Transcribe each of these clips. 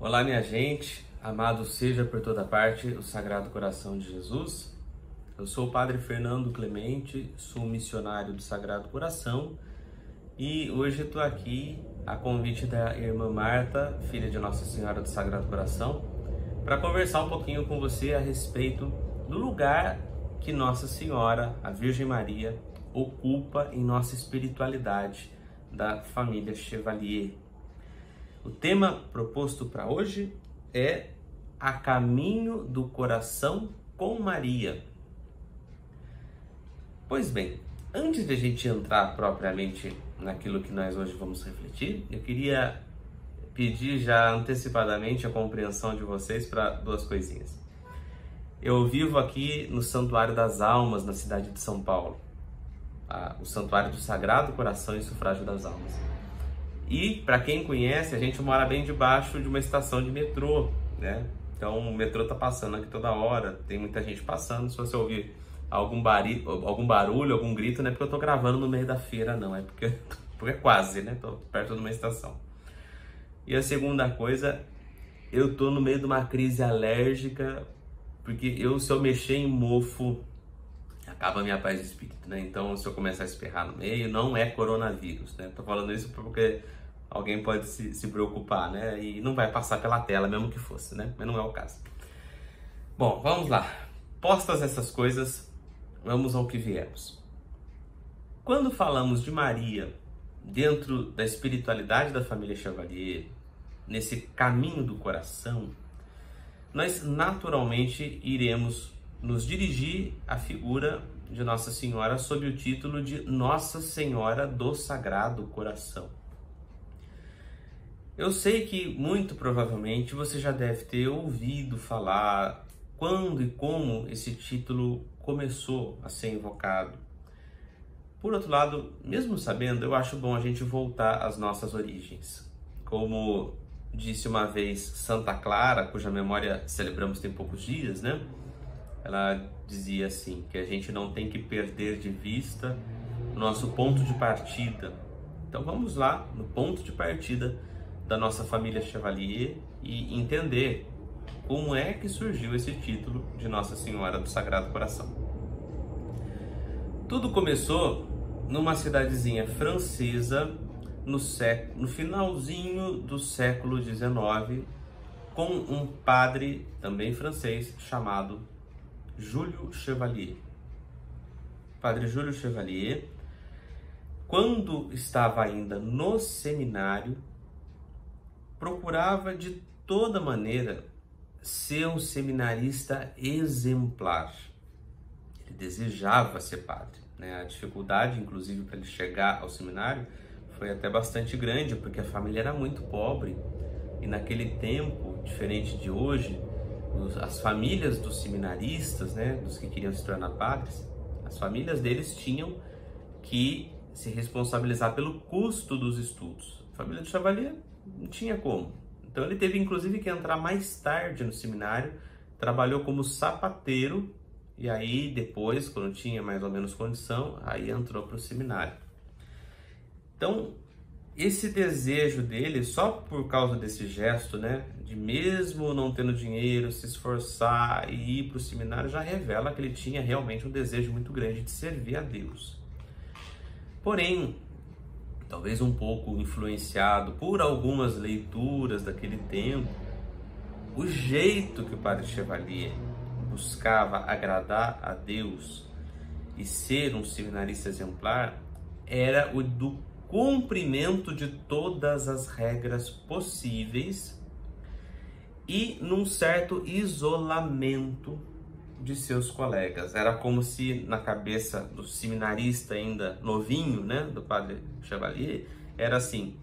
Olá, minha gente, amado seja por toda parte o Sagrado Coração de Jesus. Eu sou o Padre Fernando Clemente, sou missionário do Sagrado Coração e hoje estou aqui a convite da irmã Marta, filha de Nossa Senhora do Sagrado Coração, para conversar um pouquinho com você a respeito do lugar que Nossa Senhora, a Virgem Maria, ocupa em nossa espiritualidade da família Chevalier. O tema proposto para hoje é A Caminho do Coração com Maria. Pois bem, antes de a gente entrar propriamente naquilo que nós hoje vamos refletir, eu queria pedir já antecipadamente a compreensão de vocês para duas coisinhas. Eu vivo aqui no Santuário das Almas, na cidade de São Paulo, o Santuário do Sagrado Coração e Sufrágio das Almas. E, para quem conhece, a gente mora bem debaixo de uma estação de metrô, né? Então, o metrô tá passando aqui toda hora, tem muita gente passando. Se você ouvir algum barulho, algum grito, não é porque eu tô gravando no meio da feira, não. É porque é quase, né? Tô perto de uma estação. E a segunda coisa, eu tô no meio de uma crise alérgica, porque se eu mexer em mofo, acaba a minha paz de espírito, né? Então, se eu começar a espirrar no meio, não é coronavírus, né? Tô falando isso porque alguém pode se preocupar, né? E não vai passar pela tela, mesmo que fosse, né? Mas não é o caso. Bom, vamos lá. Postas essas coisas, vamos ao que viemos. Quando falamos de Maria, dentro da espiritualidade da família Chevalier, nesse caminho do coração, nós naturalmente iremos nos dirigir à figura de Nossa Senhora sob o título de Nossa Senhora do Sagrado Coração. Eu sei que muito provavelmente você já deve ter ouvido falar quando e como esse título começou a ser invocado. Por outro lado, mesmo sabendo, eu acho bom a gente voltar às nossas origens. Como disse uma vez Santa Clara, cuja memória celebramos tem poucos dias, né? Ela dizia assim, que a gente não tem que perder de vista o nosso ponto de partida. Então vamos lá, no ponto de partida da nossa família Chevalier e entender como é que surgiu esse título de Nossa Senhora do Sagrado Coração. Tudo começou numa cidadezinha francesa no finalzinho do século XIX, com um padre também francês chamado Júlio Chevalier. Padre Júlio Chevalier, quando estava ainda no seminário, procurava de toda maneira ser um seminarista exemplar. Ele desejava ser padre, né? A dificuldade, inclusive, para ele chegar ao seminário foi até bastante grande, porque a família era muito pobre e naquele tempo, diferente de hoje, as famílias dos seminaristas, né, dos que queriam se tornar padres, as famílias deles tinham que se responsabilizar pelo custo dos estudos. A família de Chevalier não tinha como. Então ele teve inclusive que entrar mais tarde no seminário, trabalhou como sapateiro e aí depois, quando tinha mais ou menos condição, aí entrou para o seminário. Então, esse desejo dele, só por causa desse gesto, né, de mesmo não tendo dinheiro, se esforçar e ir para o seminário, já revela que ele tinha realmente um desejo muito grande de servir a Deus. Porém, talvez um pouco influenciado por algumas leituras daquele tempo, o jeito que o Padre Chevalier buscava agradar a Deus e ser um seminarista exemplar era o do cumprimento de todas as regras possíveis e num certo isolamento de seus colegas. Era como se na cabeça do seminarista ainda novinho, né, do Padre Chevalier, era assim: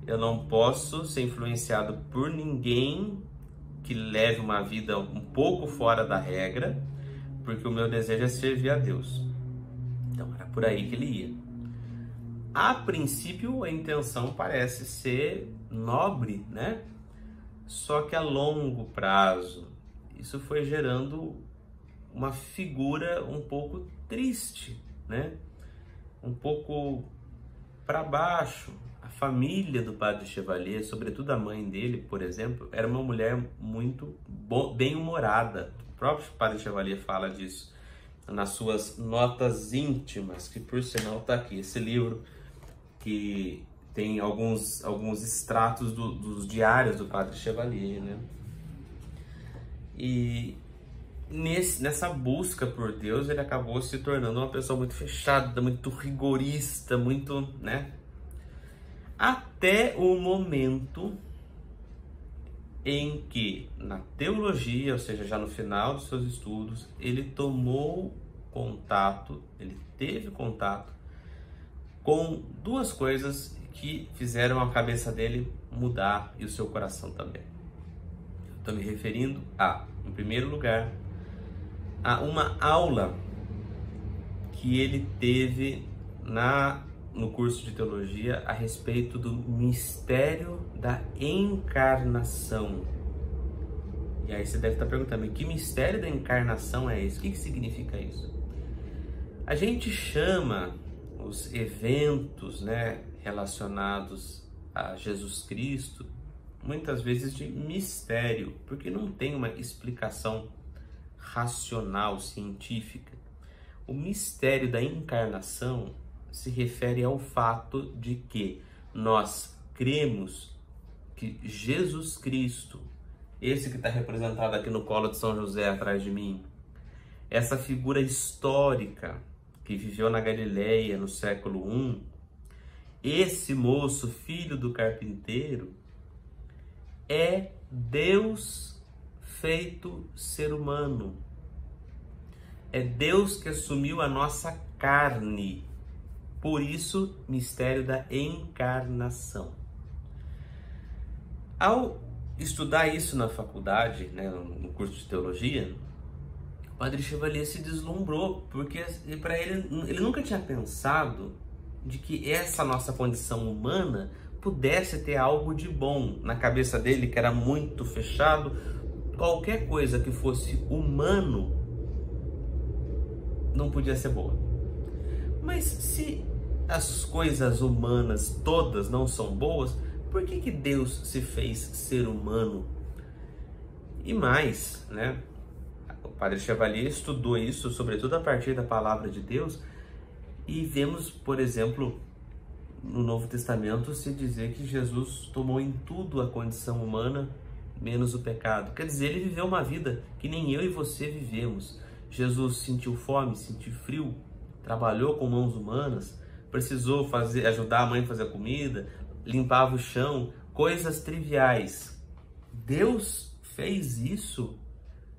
eu não posso ser influenciado por ninguém que leve uma vida um pouco fora da regra, porque o meu desejo é servir a Deus. Então era por aí que ele ia. A princípio, a intenção parece ser nobre, né? Só que a longo prazo, isso foi gerando uma figura um pouco triste, né? Um pouco para baixo, A família do Padre Chevalier, sobretudo a mãe dele, por exemplo, era uma mulher muito bem-humorada. O próprio Padre Chevalier fala disso nas suas notas íntimas, que por sinal está aqui. Esse livro que tem alguns extratos dos diários do Padre Chevalier, né? E nessa busca por Deus, ele acabou se tornando uma pessoa muito fechada, muito rigorista, muito, né? Até o momento em que, na teologia, ou seja, já no final dos seus estudos, ele teve contato com duas coisas que fizeram a cabeça dele mudar e o seu coração também. Estou me referindo em primeiro lugar, a uma aula que ele teve no curso de teologia a respeito do mistério da encarnação. E aí você deve estar perguntando, que mistério da encarnação é esse? O que significa isso? A gente chama os eventos, né, relacionados a Jesus Cristo muitas vezes de mistério, porque não tem uma explicação racional, científica. O mistério da encarnação se refere ao fato de que nós cremos que Jesus Cristo, esse que está representado aqui no colo de São José atrás de mim, essa figura histórica que viveu na Galileia no século I, esse moço, filho do carpinteiro, é Deus feito ser humano. É Deus que assumiu a nossa carne. Por isso, mistério da encarnação. Ao estudar isso na faculdade, né, no curso de teologia, o Padre Chevalier se deslumbrou, porque para ele nunca tinha pensado de que essa nossa condição humana pudesse ter algo de bom. Na cabeça dele, que era muito fechado, qualquer coisa que fosse humano não podia ser boa. Mas se as coisas humanas todas não são boas, por que Deus se fez ser humano? E mais, né? O Padre Chevalier estudou isso, sobretudo a partir da palavra de Deus, e vemos, por exemplo, no Novo Testamento se dizer que Jesus tomou em tudo a condição humana, menos o pecado. Quer dizer, ele viveu uma vida que nem eu e você vivemos. Jesus sentiu fome, sentiu frio, trabalhou com mãos humanas, precisou ajudar a mãe a fazer a comida, limpava o chão, coisas triviais. Deus fez isso?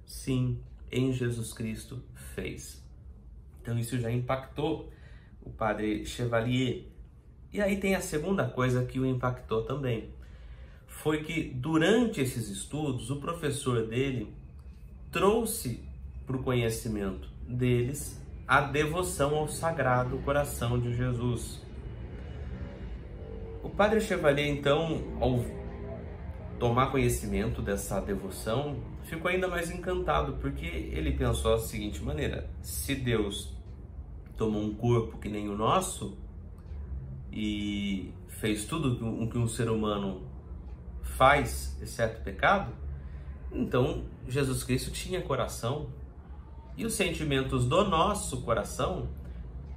Sim, em Jesus Cristo fez. Então isso já impactou o Padre Chevalier. E aí tem a segunda coisa que o impactou também. Foi que durante esses estudos, o professor dele trouxe para o conhecimento deles a devoção ao Sagrado Coração de Jesus. O Padre Chevalier, então, ao tomar conhecimento dessa devoção, ficou ainda mais encantado, porque ele pensou da seguinte maneira: se Deus tomou um corpo que nem o nosso e fez tudo o que um ser humano faz, exceto pecado, então Jesus Cristo tinha coração. E os sentimentos do nosso coração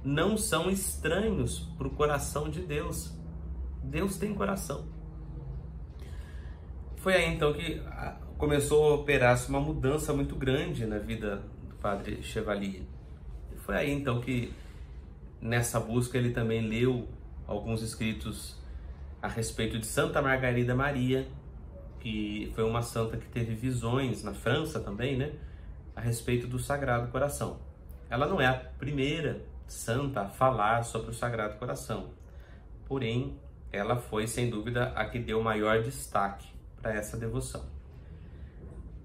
não são estranhos para o coração de Deus. Deus tem coração. Foi aí então que começou a operar-se uma mudança muito grande na vida do Padre Chevalier. Foi aí então que, nessa busca, ele também leu alguns escritos a respeito de Santa Margarida Maria, que foi uma santa que teve visões na França também, né, a respeito do Sagrado Coração. Ela não é a primeira santa a falar sobre o Sagrado Coração, porém ela foi sem dúvida a que deu maior destaque para essa devoção.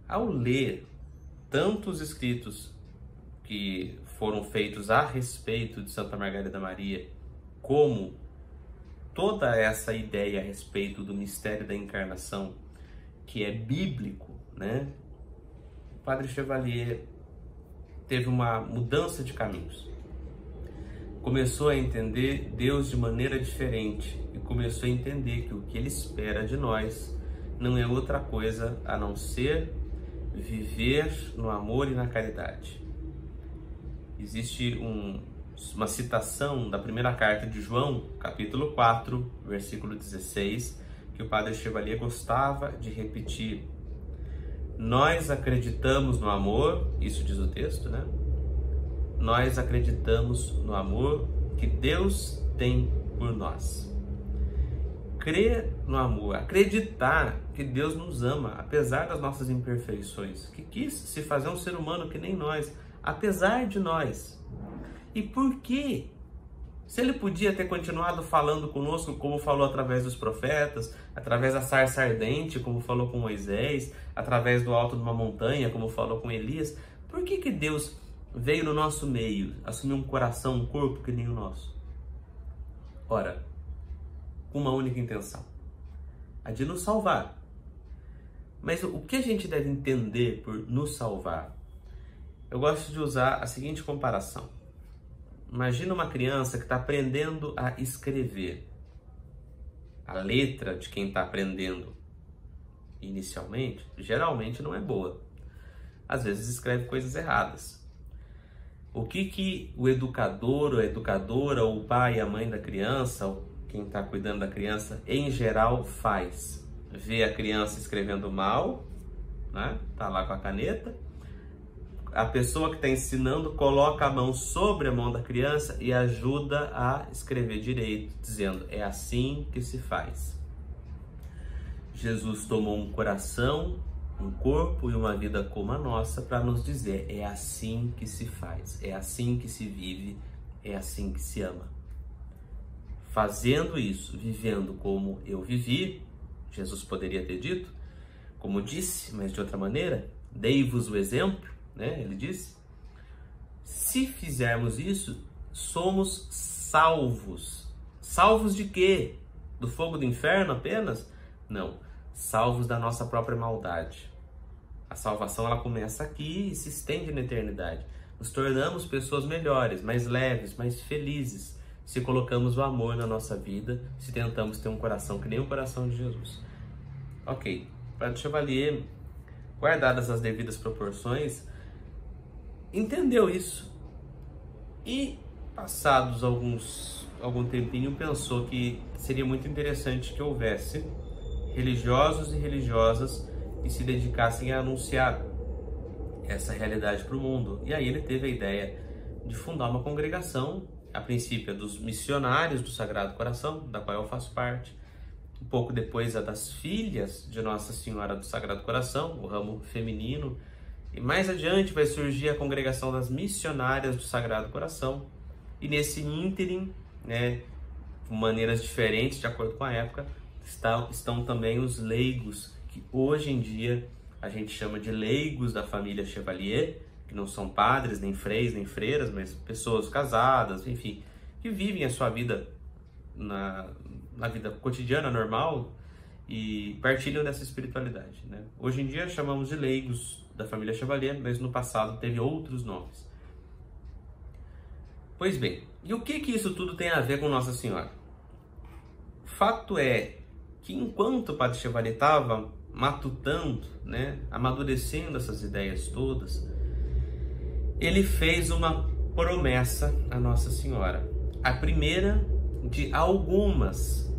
Ao ler tantos escritos que foram feitos a respeito de Santa Margarida Maria, como toda essa ideia a respeito do mistério da encarnação, que é bíblico, né? O Padre Chevalier teve uma mudança de caminhos. começou a entender Deus de maneira diferente e começou a entender que o que Ele espera de nós não é outra coisa a não ser viver no amor e na caridade. Existe uma citação da primeira carta de João, capítulo 4, versículo 16, que o Padre Chevalier gostava de repetir. Nós acreditamos no amor, isso diz o texto, né? Nós acreditamos no amor que Deus tem por nós. Crer no amor, acreditar que Deus nos ama, apesar das nossas imperfeições, que quis se fazer um ser humano que nem nós, apesar de nós. E por quê? Se Ele podia ter continuado falando conosco, como falou através dos profetas, através da sarça ardente, como falou com Moisés, através do alto de uma montanha, como falou com Elias, por que Deus veio no nosso meio, assumiu um coração, um corpo que nem o nosso? Ora, com uma única intenção, a de nos salvar. Mas o que a gente deve entender por nos salvar? Eu gosto de usar a seguinte comparação. Imagina uma criança que está aprendendo a escrever. A letra de quem está aprendendo inicialmente, geralmente não é boa. Às vezes escreve coisas erradas. O que o educador, ou a educadora, ou o pai e a mãe da criança, ou quem está cuidando da criança, em geral faz? Vê a criança escrevendo mal, né? Tá lá com a caneta. A pessoa que está ensinando coloca a mão sobre a mão da criança e ajuda a escrever direito, dizendo, é assim que se faz. Jesus tomou um coração, um corpo e uma vida como a nossa para nos dizer, é assim que se faz, é assim que se vive, é assim que se ama. Fazendo isso, vivendo como eu vivi, Jesus poderia ter dito, como disse, mas de outra maneira, dei-vos o exemplo, né? Ele disse, se fizermos isso, somos salvos. Salvos de quê? Do fogo do inferno apenas? Não, salvos da nossa própria maldade. A salvação ela começa aqui e se estende na eternidade. Nos tornamos pessoas melhores, mais leves, mais felizes, se colocamos o amor na nossa vida, se tentamos ter um coração que nem o coração de Jesus. Ok, Padre Chevalier, guardadas as devidas proporções, entendeu isso e, passados algum tempinho, pensou que seria muito interessante que houvesse religiosos e religiosas que se dedicassem a anunciar essa realidade para o mundo. E aí ele teve a ideia de fundar uma congregação, a princípio dos missionários do Sagrado Coração, da qual eu faço parte, um pouco depois a das filhas de Nossa Senhora do Sagrado Coração, o ramo feminino, e mais adiante vai surgir a congregação das missionárias do Sagrado Coração, e nesse ínterim, né, de maneiras diferentes de acordo com a época, estão também os leigos, que hoje em dia a gente chama de leigos da família Chevalier, que não são padres, nem freis, nem freiras, mas pessoas casadas, enfim, que vivem a sua vida na vida cotidiana, normal, e partilham dessa espiritualidade, né? Hoje em dia chamamos de leigos da família Chevalier, mas no passado teve outros nomes. Pois bem, e o que isso tudo tem a ver com Nossa Senhora? O fato é que enquanto o Padre Chevalier estava matutando, né, amadurecendo essas ideias todas, ele fez uma promessa a Nossa Senhora. A primeira de algumas,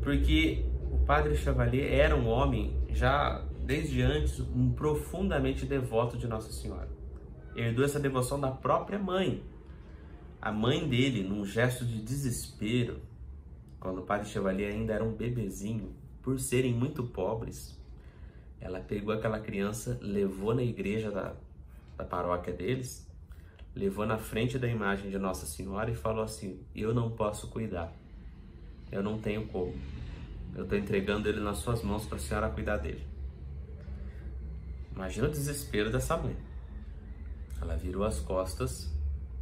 porque o Padre Chevalier era um homem, já desde antes, um profundamente devoto de Nossa Senhora. Herdou essa devoção da própria mãe. A mãe dele, num gesto de desespero, quando o Padre Chevalier ainda era um bebezinho, por serem muito pobres, ela pegou aquela criança, levou na igreja da paróquia deles, levou na frente da imagem de Nossa Senhora e falou assim, eu não posso cuidar, eu não tenho como, eu estou entregando ele nas suas mãos para a senhora cuidar dele. Imagina o desespero dessa mãe. Ela virou as costas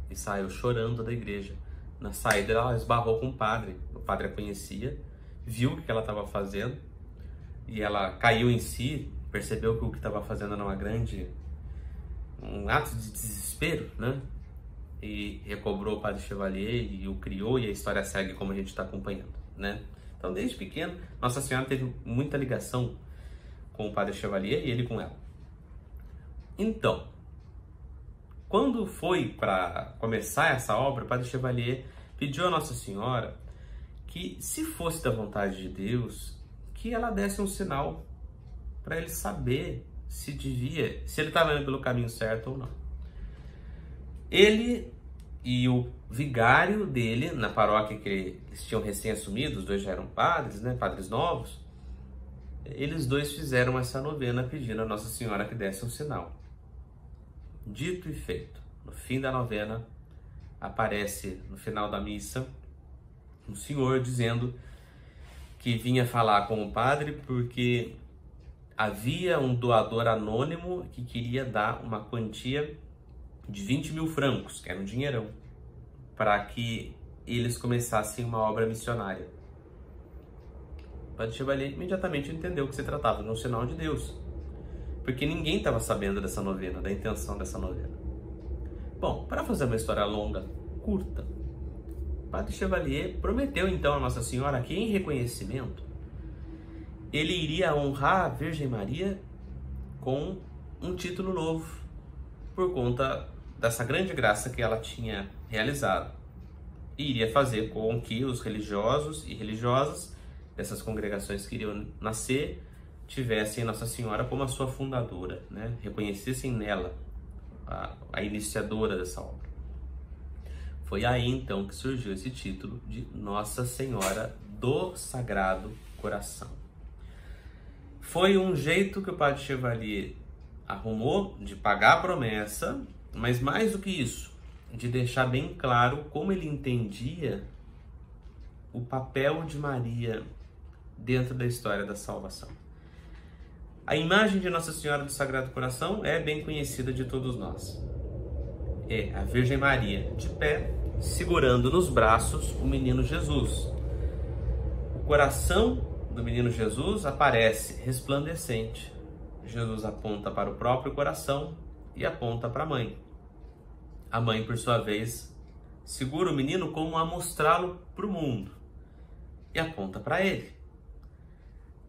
e saiu chorando da igreja. Na saída ela esbarrou com o padre a conhecia, viu o que ela estava fazendo e ela caiu em si, percebeu que o que estava fazendo era um ato de desespero, né? e recobrou o Padre Chevalier e o criou, e a história segue como a gente está acompanhando, né? Então, desde pequeno, Nossa Senhora teve muita ligação com o Padre Chevalier e ele com ela. Então, quando foi para começar essa obra, o Padre Chevalier pediu a Nossa Senhora que, se fosse da vontade de Deus, que ela desse um sinal para ele saber se ele estava indo pelo caminho certo ou não. Ele e o vigário dele, na paróquia que eles tinham recém-assumido, os dois já eram padres, né, padres novos, eles dois fizeram essa novena pedindo a Nossa Senhora que desse um sinal. Dito e feito. No fim da novena, aparece no final da missa um senhor dizendo que vinha falar com o padre porque havia um doador anônimo que queria dar uma quantia de 20 mil francos, que era um dinheirão, para que eles começassem uma obra missionária. O Padre Chevalier imediatamente entendeu que se tratava de um sinal de Deus, porque ninguém estava sabendo dessa novena, da intenção dessa novena. Bom, para fazer uma história longa, curta, o Padre Chevalier prometeu então a Nossa Senhora que, em reconhecimento, ele iria honrar a Virgem Maria com um título novo, por conta dessa grande graça que ela tinha realizado. E iria fazer com que os religiosos e religiosas dessas congregações que iriam nascer tivessem Nossa Senhora como a sua fundadora, né? Reconhecessem nela a iniciadora dessa obra. Foi aí então que surgiu esse título de Nossa Senhora do Sagrado Coração. Foi um jeito que o Padre Chevalier arrumou de pagar a promessa, mas mais do que isso, de deixar bem claro como ele entendia o papel de Maria dentro da história da salvação. A imagem de Nossa Senhora do Sagrado Coração é bem conhecida de todos nós. É a Virgem Maria de pé, segurando nos braços o menino Jesus. O coração do menino Jesus aparece resplandecente. Jesus aponta para o próprio coração e aponta para a mãe. A mãe, por sua vez, segura o menino como a mostrá-lo para o mundo e aponta para ele.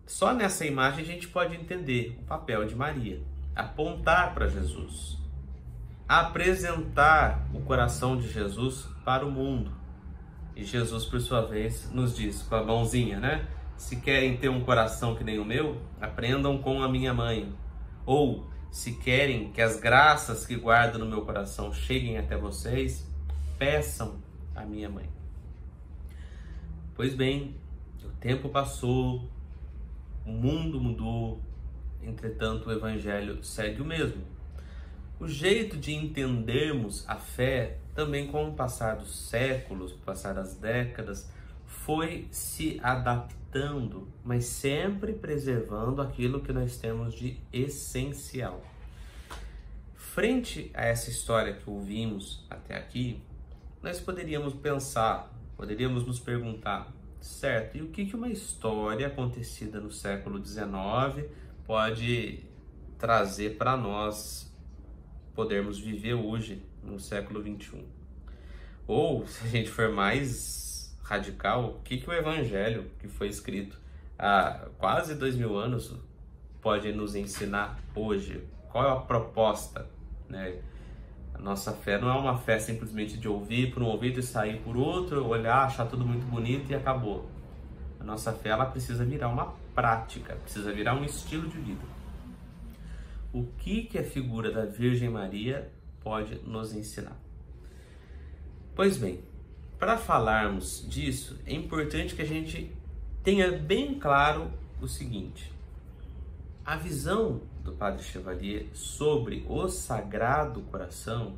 Só nessa imagem a gente pode entender o papel de Maria. Apontar para Jesus. Apresentar o coração de Jesus para o mundo. E Jesus, por sua vez, nos diz com a mãozinha, né? Se querem ter um coração que nem o meu, aprendam com a minha mãe. Ou, se querem que as graças que guardo no meu coração cheguem até vocês, peçam à minha mãe. Pois bem, o tempo passou, o mundo mudou, entretanto o Evangelho segue o mesmo. O jeito de entendermos a fé, também com o passar dos séculos, com o passar das décadas, foi se adaptando, mas sempre preservando aquilo que nós temos de essencial. Frente a essa história que ouvimos até aqui, nós poderíamos nos perguntar, certo, e o que uma história acontecida no século XIX pode trazer para nós podermos viver hoje, no século XXI? Ou, se a gente for mais radical, o que o Evangelho, que foi escrito há quase 2000 anos, pode nos ensinar hoje? Qual é a proposta, né? A nossa fé não é uma fé simplesmente de ouvir por um ouvido e sair por outro, olhar, achar tudo muito bonito e acabou. A nossa fé, ela precisa virar uma prática, precisa virar um estilo de vida. O que a figura da Virgem Maria pode nos ensinar? Pois bem, para falarmos disso, é importante que a gente tenha bem claro o seguinte: a visão do Padre Chevalier sobre o Sagrado Coração,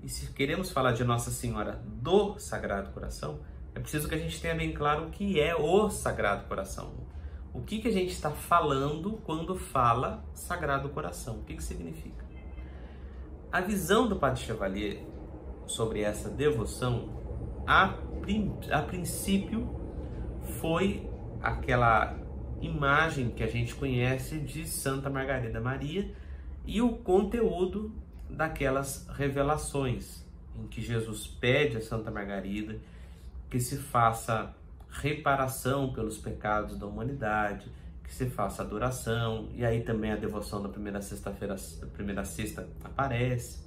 e se queremos falar de Nossa Senhora do Sagrado Coração, é preciso que a gente tenha bem claro o que é o Sagrado Coração. O que a gente está falando quando fala Sagrado Coração? O que significa? A visão do Padre Chevalier sobre essa devoção, a princípio, foi aquela imagem que a gente conhece de Santa Margarida Maria e o conteúdo daquelas revelações, em que Jesus pede a Santa Margarida que se faça reparação pelos pecados da humanidade, que se faça adoração, e aí também a devoção da primeira sexta-feira, da primeira sexta aparece.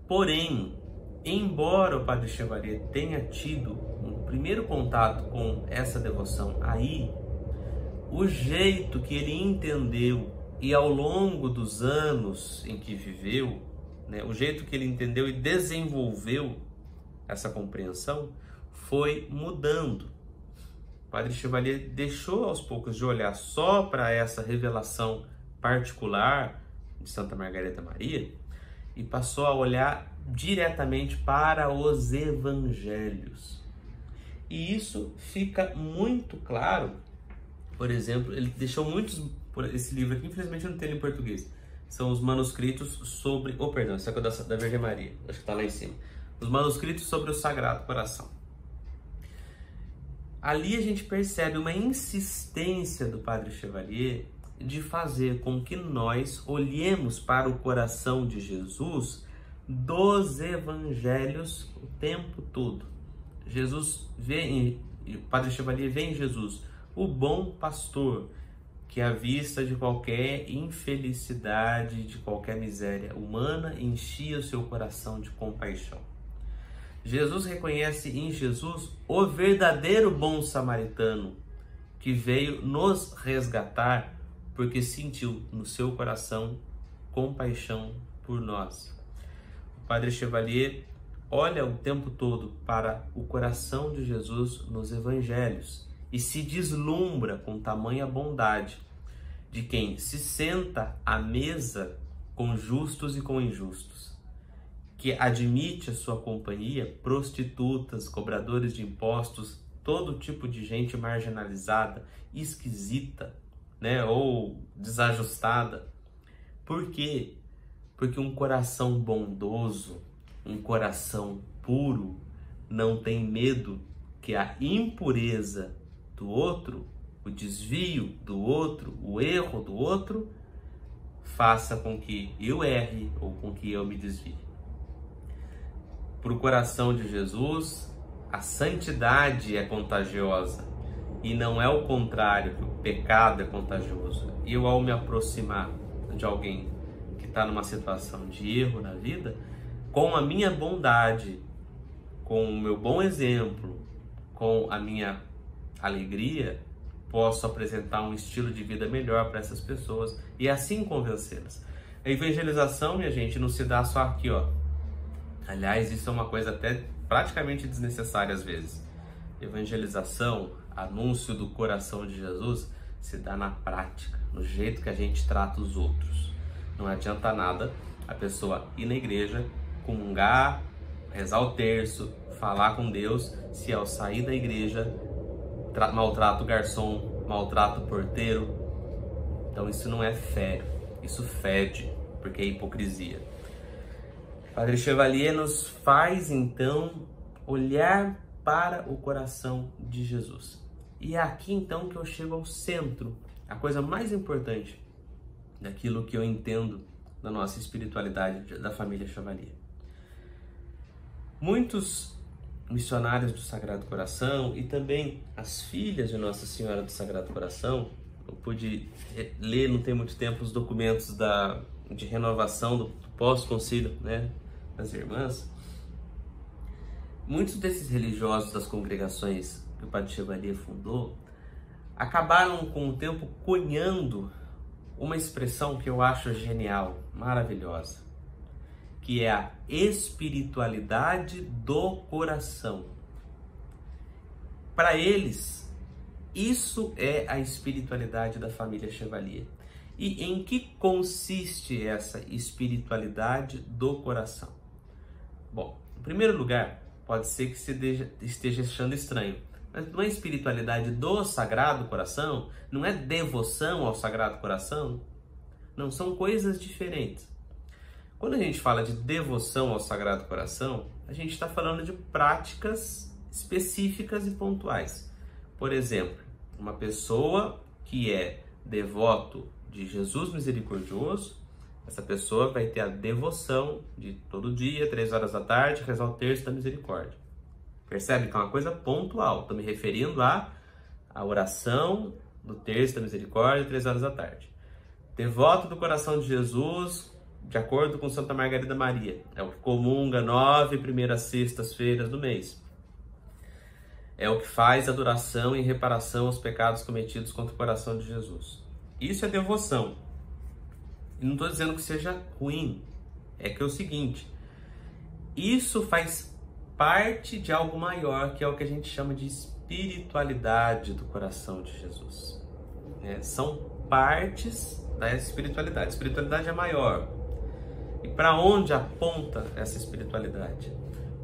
Porém, embora o Padre Chevalier tenha tido um primeiro contato com essa devoção aí, o jeito que ele entendeu e ao longo dos anos em que viveu, né, o jeito que ele entendeu e desenvolveu essa compreensão foi mudando. O Padre Chevalier deixou aos poucos de olhar só para essa revelação particular de Santa Margarida Maria e passou a olhar diretamente para os evangelhos. E isso fica muito claro. Por exemplo, ele deixou muitos, esse livro aqui, infelizmente eu não tenho em português, são os manuscritos sobre, esse aqui é da Virgem Maria, acho que está lá em cima, os manuscritos sobre o Sagrado Coração. Ali a gente percebe uma insistência do Padre Chevalier de fazer com que nós olhemos para o coração de Jesus dos evangelhos o tempo todo. Jesus vê, o Padre Chevalier vê em Jesus o bom pastor, que à vista de qualquer infelicidade, de qualquer miséria humana, enchia o seu coração de compaixão. Jesus reconhece em Jesus o verdadeiro bom samaritano, que veio nos resgatar porque sentiu no seu coração compaixão por nós. O Padre Chevalier olha o tempo todo para o coração de Jesus nos evangelhos e se deslumbra com tamanha bondade de quem se senta à mesa com justos e com injustos, que admite a sua companhia prostitutas, cobradores de impostos, todo tipo de gente marginalizada, esquisita, né, ou desajustada. Por quê? Porque um coração bondoso, um coração puro, não tem medo que a impureza do outro, o desvio do outro, o erro do outro, faça com que eu erre ou com que eu me desvie. Para o coração de Jesus, a santidade é contagiosa e não é o contrário, que o pecado é contagioso. E eu, ao me aproximar de alguém que está numa situação de erro na vida, com a minha bondade, com o meu bom exemplo, com a minha alegria, posso apresentar um estilo de vida melhor para essas pessoas e assim convencê-las. A evangelização, minha gente, não se dá só aqui, ó. Aliás, isso é uma coisa até praticamente desnecessária às vezes. Evangelização, anúncio do coração de Jesus, se dá na prática, no jeito que a gente trata os outros. Não adianta nada a pessoa ir na igreja, comungar, rezar o terço, falar com Deus, se ao sair da igreja maltrata o garçom, maltrata o porteiro. Então isso não é fé, isso fede, porque é hipocrisia. Padre Chevalier nos faz então olhar para o coração de Jesus. E é aqui então que eu chego ao centro, a coisa mais importante daquilo que eu entendo da nossa espiritualidade da família Chevalier. Muitos missionários do Sagrado Coração e também as filhas de Nossa Senhora do Sagrado Coração, eu pude ler, não tem muito tempo, os documentos de renovação do pós-concílio, né, das irmãs. Muitos desses religiosos das congregações que o Padre Chevalier fundou acabaram com o tempo cunhando uma expressão que eu acho genial, maravilhosa, que é a espiritualidade do coração. Para eles, isso é a espiritualidade da família Chevalier. E em que consiste essa espiritualidade do coração? Bom, em primeiro lugar, pode ser que você esteja achando estranho, mas não é espiritualidade do Sagrado Coração? Não é devoção ao Sagrado Coração? Não, são coisas diferentes. Quando a gente fala de devoção ao Sagrado Coração, a gente está falando de práticas específicas e pontuais. Por exemplo, uma pessoa que é devoto de Jesus misericordioso Essa pessoa vai ter a devoção de todo dia, 3 horas da tarde, rezar o terço da misericórdia. Percebe que é uma coisa pontual. Estou me referindo à oração do terço da misericórdia, 3 horas da tarde. Devoto do coração de Jesus, de acordo com Santa Margarida Maria. É o que comunga 9 primeiras sextas-feiras do mês. É o que faz adoração e reparação aos pecados cometidos contra o coração de Jesus. Isso é devoção. E não estou dizendo que seja ruim. É que é o seguinte. Isso faz parte de algo maior, que é o que a gente chama de espiritualidade do coração de Jesus. São partes da espiritualidade. A espiritualidade é maior. E para onde aponta essa espiritualidade?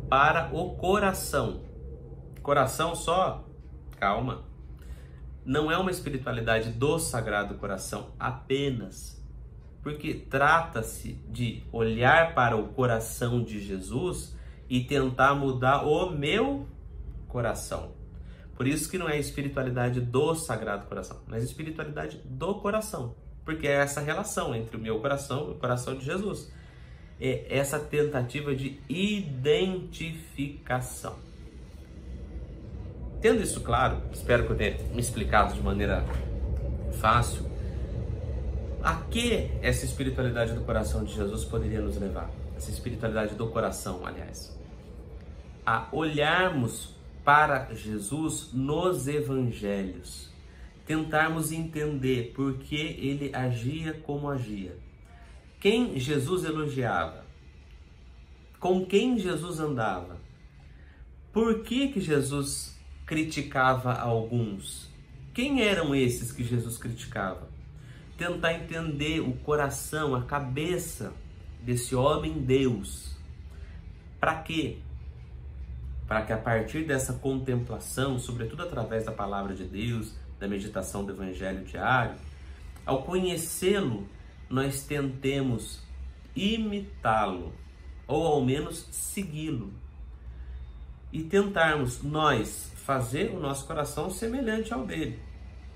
Para o coração. Coração só? Calma. Não é uma espiritualidade do Sagrado Coração apenas. Porque trata-se de olhar para o coração de Jesus e tentar mudar o meu coração. Por isso que não é a espiritualidade do Sagrado Coração, mas a espiritualidade do coração. Porque é essa relação entre o meu coração e o coração de Jesus. É essa tentativa de identificação. Tendo isso claro, espero que eu tenha me explicado de maneira fácil, a que essa espiritualidade do coração de Jesus poderia nos levar? Essa espiritualidade do coração, aliás. A olharmos para Jesus nos evangelhos. Tentarmos entender por que ele agia como agia. Quem Jesus elogiava? Com quem Jesus andava? Por que Jesus criticava alguns? Quem eram esses que Jesus criticava? Tentar entender o coração, a cabeça desse homem-deus. Para quê? Para que a partir dessa contemplação, sobretudo através da palavra de Deus, da meditação do Evangelho diário, ao conhecê-lo, nós tentemos imitá-lo, ou ao menos segui-lo. E tentarmos nós fazer o nosso coração semelhante ao dele.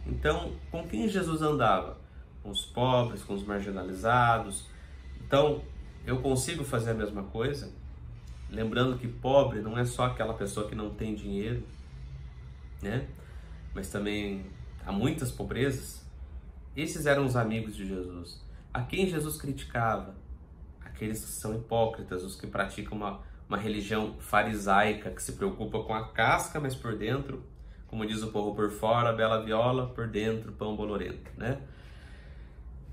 Então, com quem Jesus andava? Com os pobres, com os marginalizados. Então, eu consigo fazer a mesma coisa? Lembrando que pobre não é só aquela pessoa que não tem dinheiro, né? Mas também há muitas pobrezas. Esses eram os amigos de Jesus. A quem Jesus criticava? Aqueles que são hipócritas, os que praticam uma religião farisaica, que se preocupa com a casca, mas por dentro, como diz o povo, por fora bela viola, por dentro pão bolorento, né?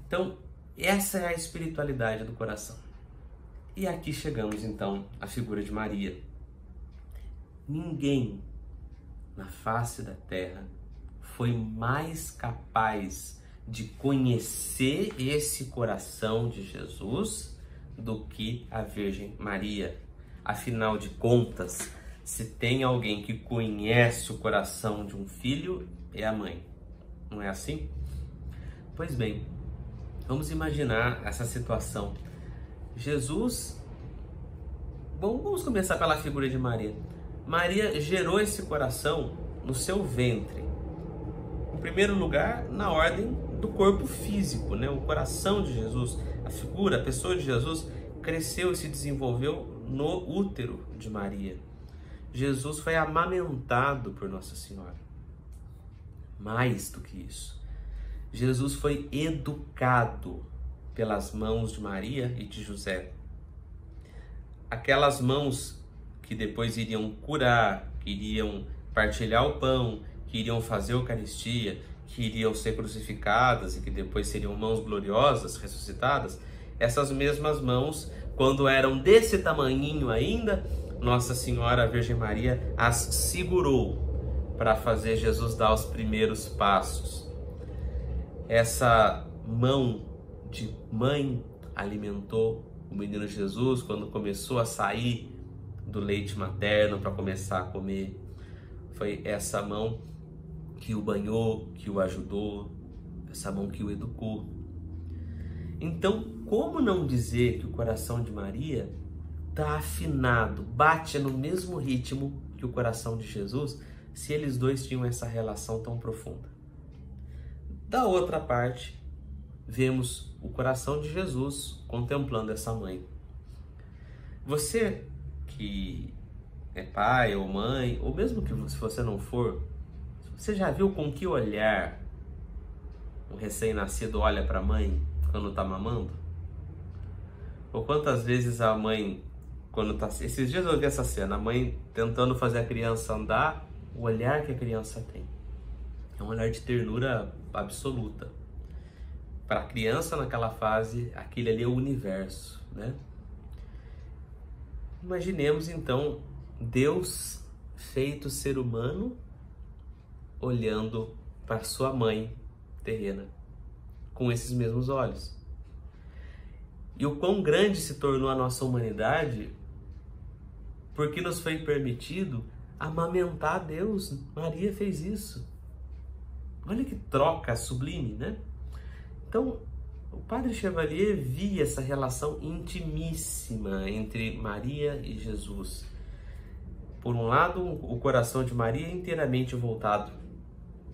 Então, essa é a espiritualidade do coração. E aqui chegamos então à figura de Maria. Ninguém na face da terra foi mais capaz de conhecer esse coração de Jesus do que a Virgem Maria. Afinal de contas, se tem alguém que conhece o coração de um filho, é a mãe. Não é assim? Pois bem, vamos imaginar essa situação. Jesus, bom, vamos começar pela figura de Maria. Maria gerou esse coração no seu ventre. Em primeiro lugar, na ordem do corpo físico, né? O coração de Jesus, a figura, a pessoa de Jesus cresceu e se desenvolveu no útero de Maria. Jesus foi amamentado por Nossa Senhora. Mais do que isso, Jesus foi educado pelas mãos de Maria e de José. Aquelas mãos que depois iriam curar, que iriam partilhar o pão, que iriam fazer a Eucaristia, que iriam ser crucificadas e que depois seriam mãos gloriosas, ressuscitadas, essas mesmas mãos, quando eram desse tamanhinho ainda, Nossa Senhora, a Virgem Maria, as segurou para fazer Jesus dar os primeiros passos. Essa mão de mãe alimentou o menino Jesus quando começou a sair do leite materno para começar a comer. Foi essa mão que o banhou, que o ajudou, essa mão que o educou. Então, como não dizer que o coração de Maria está afinado, bate no mesmo ritmo que o coração de Jesus, se eles dois tinham essa relação tão profunda? Da outra parte, vemos o coração de Jesus contemplando essa mãe. Você que é pai ou mãe, ou mesmo que se você não for, você já viu com que olhar um recém-nascido olha para a mãe quando está mamando? Ou quantas vezes a mãe, quando está... Esses dias eu vi essa cena, a mãe tentando fazer a criança andar, o olhar que a criança tem. É um olhar de ternura absoluta. Para a criança naquela fase, aquele ali é o universo, né? Imaginemos então Deus feito ser humano olhando para sua mãe terrena com esses mesmos olhos. E o quão grande se tornou a nossa humanidade porque nos foi permitido amamentar Deus. Maria fez isso. Olha que troca sublime, né? Então, o Padre Chevalier via essa relação intimíssima entre Maria e Jesus. Por um lado, o coração de Maria inteiramente voltado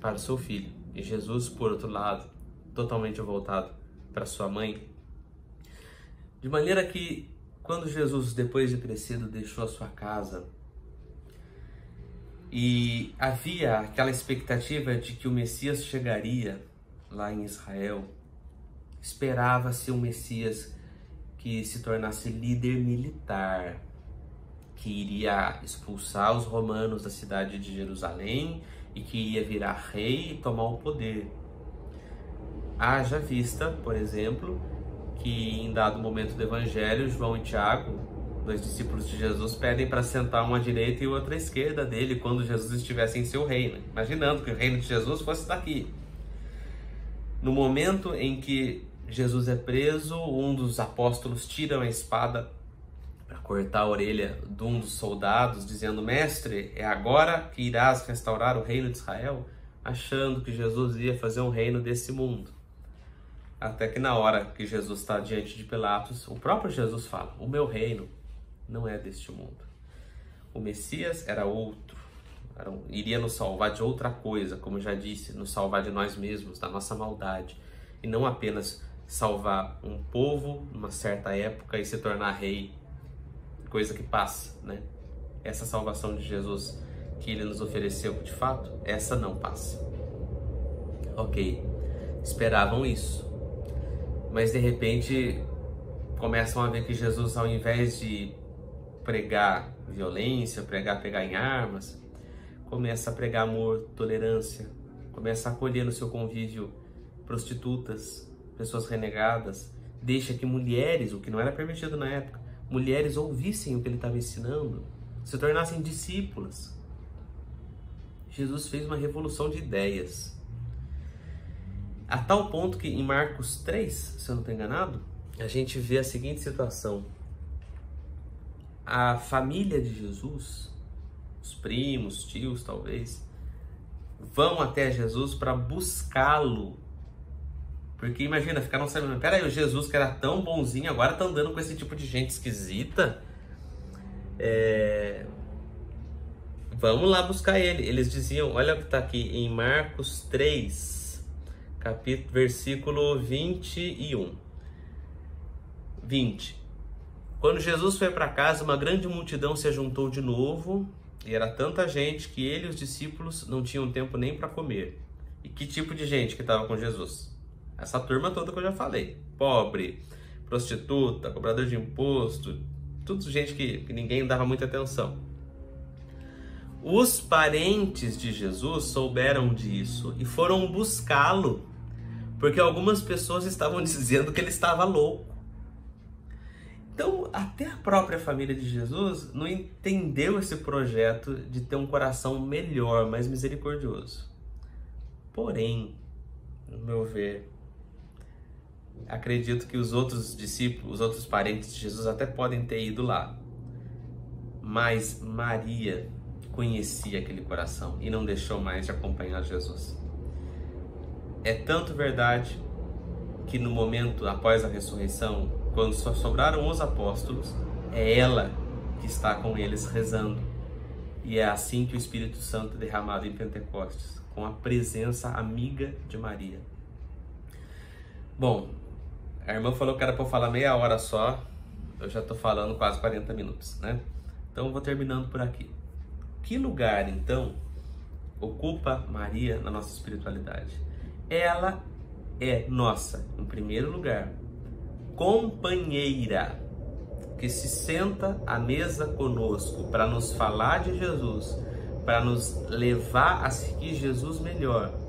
para o seu filho, e Jesus, por outro lado, totalmente voltado para sua mãe. De maneira que, quando Jesus, depois de crescido, deixou a sua casa, e havia aquela expectativa de que o Messias chegaria lá em Israel, esperava-se um Messias que se tornasse líder militar, que iria expulsar os romanos da cidade de Jerusalém e que ia virar rei e tomar o poder. Haja vista, por exemplo, que em dado momento do Evangelho, João e Tiago, dois discípulos de Jesus, pedem para sentar uma à direita e outra à esquerda dele quando Jesus estivesse em seu reino, imaginando que o reino de Jesus fosse daqui. No momento em que Jesus é preso, um dos apóstolos tira a espada para cortar a orelha de um dos soldados, dizendo: mestre, é agora que irás restaurar o reino de Israel? Achando que Jesus ia fazer um reino desse mundo. Até que na hora que Jesus está diante de Pilatos, o próprio Jesus fala: o meu reino não é deste mundo. O Messias era outro, iria nos salvar de outra coisa, como já disse, nos salvar de nós mesmos, da nossa maldade, e não apenas salvar um povo numa certa época e se tornar rei, coisa que passa, né? Essa salvação de Jesus que ele nos ofereceu, de fato, essa não passa. Ok, esperavam isso, mas de repente começam a ver que Jesus, ao invés de pregar violência, pegar em armas, começa a pregar amor, tolerância, começa a acolher no seu convívio prostitutas, pessoas renegadas, deixa que mulheres, o que não era permitido na época, mulheres ouvissem o que ele estava ensinando, se tornassem discípulas. Jesus fez uma revolução de ideias. A tal ponto que em Marcos 3, se eu não estou enganado, a gente vê a seguinte situação. A família de Jesus, os primos, tios talvez, vão até Jesus para buscá-lo. Porque imagina, ficaram sabendo, peraí, o Jesus que era tão bonzinho, agora tá andando com esse tipo de gente esquisita. Vamos lá buscar ele. Eles diziam, olha o que está aqui em Marcos 3, versículo 21. 20. Quando Jesus foi para casa, uma grande multidão se ajuntou de novo, e era tanta gente que ele e os discípulos não tinham tempo nem para comer. E que tipo de gente que estava com Jesus? Essa turma toda que eu já falei. Pobre, prostituta, cobrador de imposto, tudo gente que ninguém dava muita atenção. Os parentes de Jesus souberam disso e foram buscá-lo, porque algumas pessoas estavam dizendo que ele estava louco. Então, até a própria família de Jesus não entendeu esse projeto de ter um coração melhor, mais misericordioso. Porém, no meu ver, acredito que os outros discípulos, os outros parentes de Jesus até podem ter ido lá. Mas Maria conhecia aquele coração e não deixou mais de acompanhar Jesus. É tanto verdade que no momento após a ressurreição, quando só sobraram os apóstolos, é ela que está com eles rezando. E é assim que o Espírito Santo é derramado em Pentecostes, com a presença amiga de Maria. Bom, a irmã falou que era para eu falar meia hora só, eu já estou falando quase 40 minutos, né? Então eu vou terminando por aqui. Que lugar, então, ocupa Maria na nossa espiritualidade? Ela é nossa, em primeiro lugar, companheira, que se senta à mesa conosco para nos falar de Jesus, para nos levar a seguir Jesus melhor.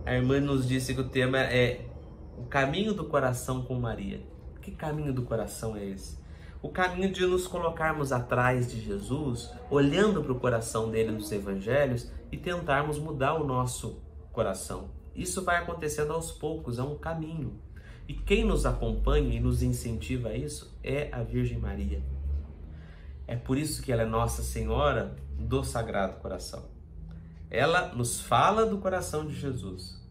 A irmã nos disse que o tema é o caminho do coração com Maria. Que caminho do coração é esse? O caminho de nos colocarmos atrás de Jesus, olhando para o coração dele nos evangelhos e tentarmos mudar o nosso coração. Isso vai acontecendo aos poucos, é um caminho. E quem nos acompanha e nos incentiva a isso é a Virgem Maria. É por isso que ela é Nossa Senhora do Sagrado Coração. Ela nos fala do coração de Jesus,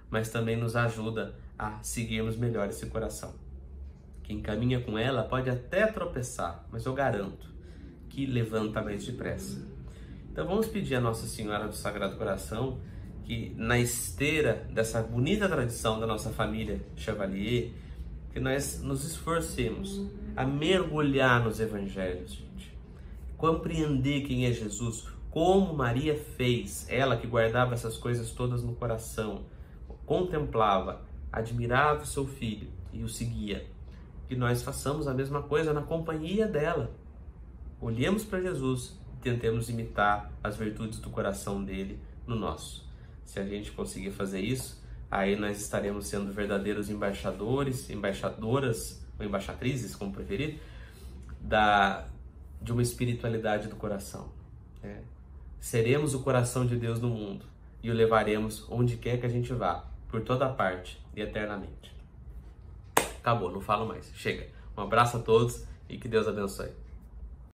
mas também nos ajuda a seguirmos melhor esse coração. Quem caminha com ela pode até tropeçar, mas eu garanto que levanta mais depressa. Então vamos pedir a Nossa Senhora do Sagrado Coração que, na esteira dessa bonita tradição da nossa família Chevalier, que nós nos esforcemos a mergulhar nos evangelhos, gente. Compreender quem é Jesus, como Maria fez, ela que guardava essas coisas todas no coração, contemplava, admirava o seu filho e o seguia. Que nós façamos a mesma coisa na companhia dela. Olhemos para Jesus e tentemos imitar as virtudes do coração dele no nosso. Se a gente conseguir fazer isso, aí nós estaremos sendo verdadeiros embaixadores, embaixadoras ou embaixatrizes, como preferir, de uma espiritualidade do coração. Seremos o coração de Deus no mundo e o levaremos onde quer que a gente vá, por toda parte e eternamente. Acabou, não falo mais. Chega. Um abraço a todos e que Deus abençoe.